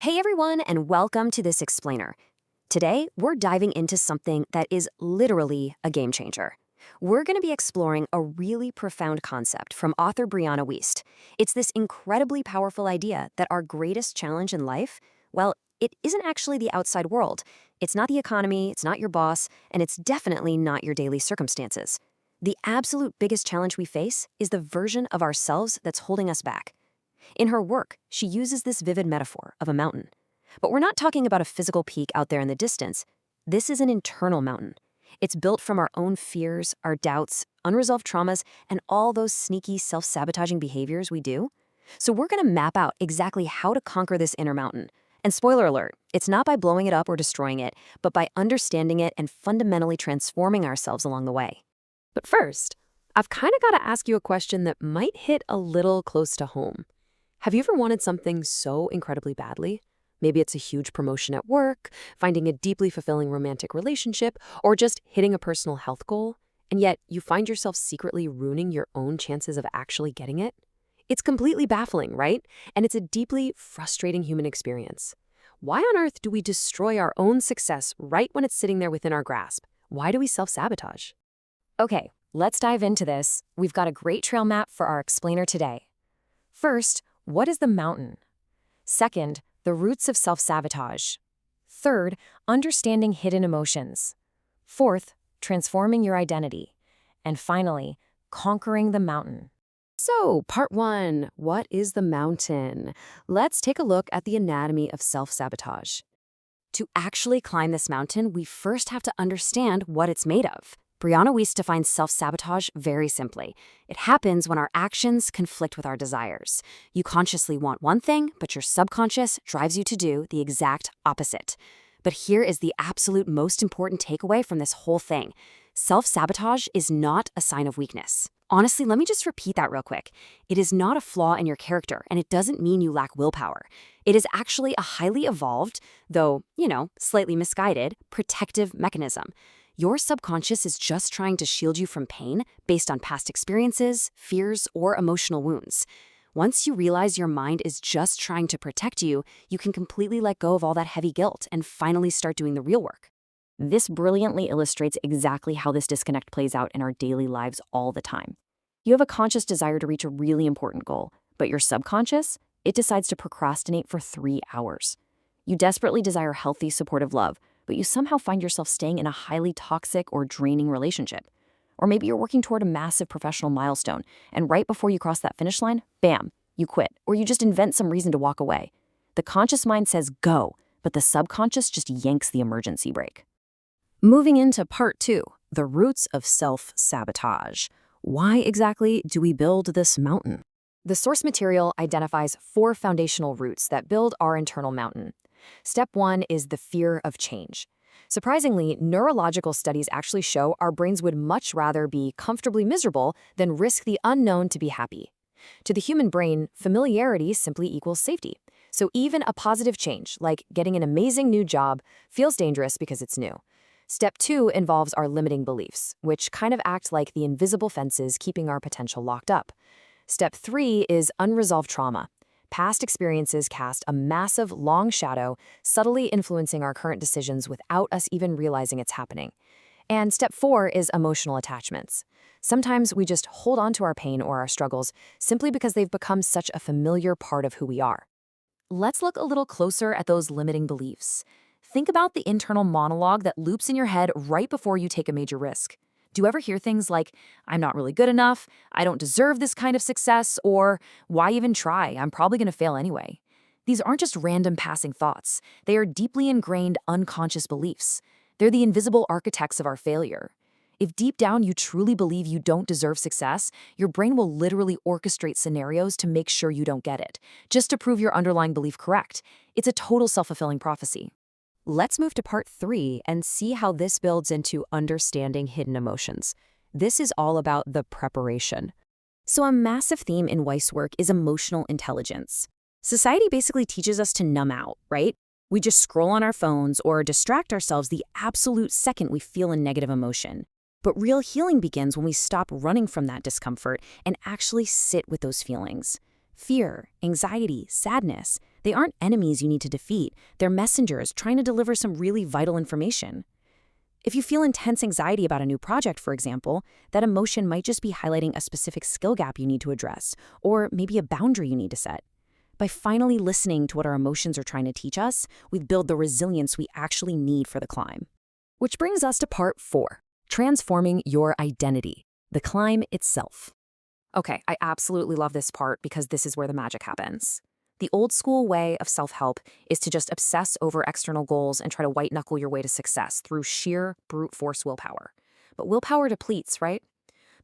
Hey everyone, and welcome to this explainer. Today, we're diving into something that is literally a game changer. We're going to be exploring a really profound concept from author Brianna Wiest. It's this incredibly powerful idea that our greatest challenge in life, well, it isn't actually the outside world. It's not the economy, it's not your boss, and it's definitely not your daily circumstances. The absolute biggest challenge we face is the version of ourselves that's holding us back. In her work, she uses this vivid metaphor of a mountain. But we're not talking about a physical peak out there in the distance. This is an internal mountain. It's built from our own fears, our doubts, unresolved traumas, and all those sneaky self-sabotaging behaviors we do. So we're going to map out exactly how to conquer this inner mountain. And spoiler alert, it's not by blowing it up or destroying it, but by understanding it and fundamentally transforming ourselves along the way. But first, I've kind of got to ask you a question that might hit a little close to home. Have you ever wanted something so incredibly badly? Maybe it's a huge promotion at work, finding a deeply fulfilling romantic relationship, or just hitting a personal health goal, and yet you find yourself secretly ruining your own chances of actually getting it? It's completely baffling, right? And it's a deeply frustrating human experience. Why on earth do we destroy our own success right when it's sitting there within our grasp? Why do we self-sabotage? Okay, let's dive into this. We've got a great trail map for our explainer today. First, what is the mountain? Second, the roots of self-sabotage. Third, understanding hidden emotions. Fourth, transforming your identity. And finally, conquering the mountain. So, part one, what is the mountain? Let's take a look at the anatomy of self-sabotage. To actually climb this mountain, we first have to understand what it's made of. Brianna Wiest defines self-sabotage very simply. It happens when our actions conflict with our desires. You consciously want one thing, but your subconscious drives you to do the exact opposite. But here is the absolute most important takeaway from this whole thing. Self-sabotage is not a sign of weakness. Honestly, let me just repeat that real quick. It is not a flaw in your character, and it doesn't mean you lack willpower. It is actually a highly evolved, though, slightly misguided, protective mechanism. Your subconscious is just trying to shield you from pain based on past experiences, fears, or emotional wounds. Once you realize your mind is just trying to protect you, you can completely let go of all that heavy guilt and finally start doing the real work. This brilliantly illustrates exactly how this disconnect plays out in our daily lives all the time. You have a conscious desire to reach a really important goal, but your subconscious, it decides to procrastinate for 3 hours. You desperately desire healthy, supportive love, but you somehow find yourself staying in a highly toxic or draining relationship. Or maybe you're working toward a massive professional milestone, and right before you cross that finish line, bam, you quit, or you just invent some reason to walk away. The conscious mind says go, but the subconscious just yanks the emergency brake. Moving into part two, the roots of self-sabotage. Why exactly do we build this mountain? The source material identifies 4 foundational roots that build our internal mountain. Step 1 is the fear of change. Surprisingly, neurological studies actually show our brains would much rather be comfortably miserable than risk the unknown to be happy. To the human brain, familiarity simply equals safety. So even a positive change, like getting an amazing new job, feels dangerous because it's new. Step 2 involves our limiting beliefs, which kind of act like the invisible fences keeping our potential locked up. Step 3 is unresolved trauma. Past experiences cast a massive, long shadow, subtly influencing our current decisions without us even realizing it's happening. And step 4 is emotional attachments. Sometimes we just hold on to our pain or our struggles simply because they've become such a familiar part of who we are. Let's look a little closer at those limiting beliefs. Think about the internal monologue that loops in your head right before you take a major risk. Do you ever hear things like, I'm not really good enough, I don't deserve this kind of success, or why even try, I'm probably going to fail anyway? These aren't just random passing thoughts. They are deeply ingrained unconscious beliefs. They're the invisible architects of our failure. If deep down you truly believe you don't deserve success, your brain will literally orchestrate scenarios to make sure you don't get it, just to prove your underlying belief correct. It's a total self-fulfilling prophecy. Let's move to part 3 and see how this builds into understanding hidden emotions. This is all about the preparation. So a massive theme in Wiest's work is emotional intelligence. Society basically teaches us to numb out, right? We just scroll on our phones or distract ourselves the absolute second we feel a negative emotion. But real healing begins when we stop running from that discomfort and actually sit with those feelings. Fear, anxiety, sadness, They aren't enemies you need to defeat. They're messengers trying to deliver some really vital information. If you feel intense anxiety about a new project, for example, that emotion might just be highlighting a specific skill gap you need to address, or maybe a boundary you need to set. By finally listening to what our emotions are trying to teach us, we build the resilience we actually need for the climb. Which brings us to part 4, transforming your identity, the climb itself. Okay, I absolutely love this part because this is where the magic happens. The old school way of self-help is to just obsess over external goals and try to white-knuckle your way to success through sheer brute force willpower. But willpower depletes, right?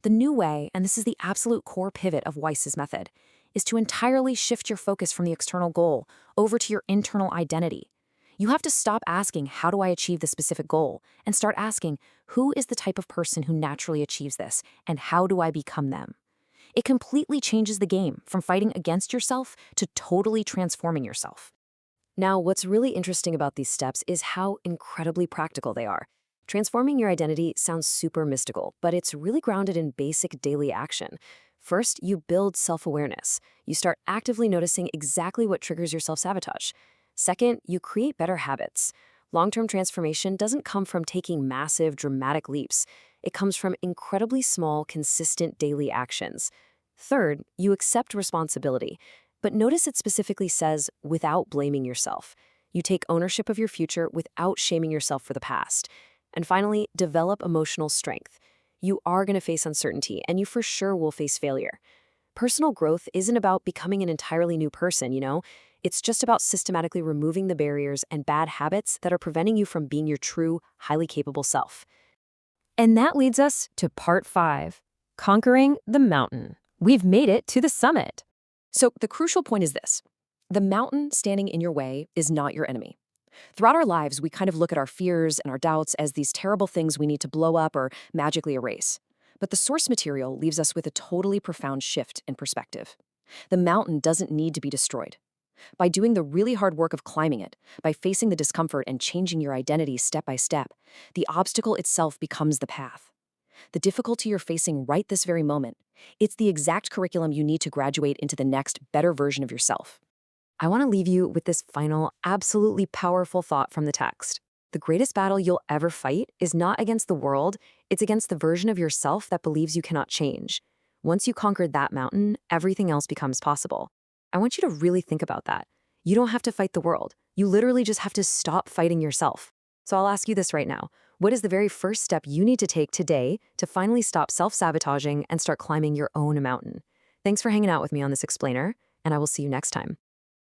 The new way, and this is the absolute core pivot of Wiest's method, is to entirely shift your focus from the external goal over to your internal identity. You have to stop asking, how do I achieve this specific goal? And start asking, who is the type of person who naturally achieves this, and how do I become them? It completely changes the game from fighting against yourself to totally transforming yourself. Now, what's really interesting about these steps is how incredibly practical they are. Transforming your identity sounds super mystical, but it's really grounded in basic daily action. First, you build self-awareness. You start actively noticing exactly what triggers your self-sabotage. Second, you create better habits. Long-term transformation doesn't come from taking massive, dramatic leaps. It comes from incredibly small, consistent daily actions. Third, you accept responsibility. But notice it specifically says, without blaming yourself. You take ownership of your future without shaming yourself for the past. And finally, develop emotional strength. You are going to face uncertainty, and you for sure will face failure. Personal growth isn't about becoming an entirely new person, you know? It's just about systematically removing the barriers and bad habits that are preventing you from being your true, highly capable self. And that leads us to part 5, conquering the mountain. We've made it to the summit. So the crucial point is this. The mountain standing in your way is not your enemy. Throughout our lives, we kind of look at our fears and our doubts as these terrible things we need to blow up or magically erase. But the source material leaves us with a totally profound shift in perspective. The mountain doesn't need to be destroyed. By doing the really hard work of climbing it, by facing the discomfort and changing your identity step by step, the obstacle itself becomes the path. The difficulty you're facing right this very moment, it's the exact curriculum you need to graduate into the next, better version of yourself. I want to leave you with this final, absolutely powerful thought from the text. The greatest battle you'll ever fight is not against the world, it's against the version of yourself that believes you cannot change. Once you conquer that mountain, everything else becomes possible. I want you to really think about that. You don't have to fight the world. You literally just have to stop fighting yourself. So I'll ask you this right now. What is the very first step you need to take today to finally stop self-sabotaging and start climbing your own mountain? Thanks for hanging out with me on this explainer, and I will see you next time.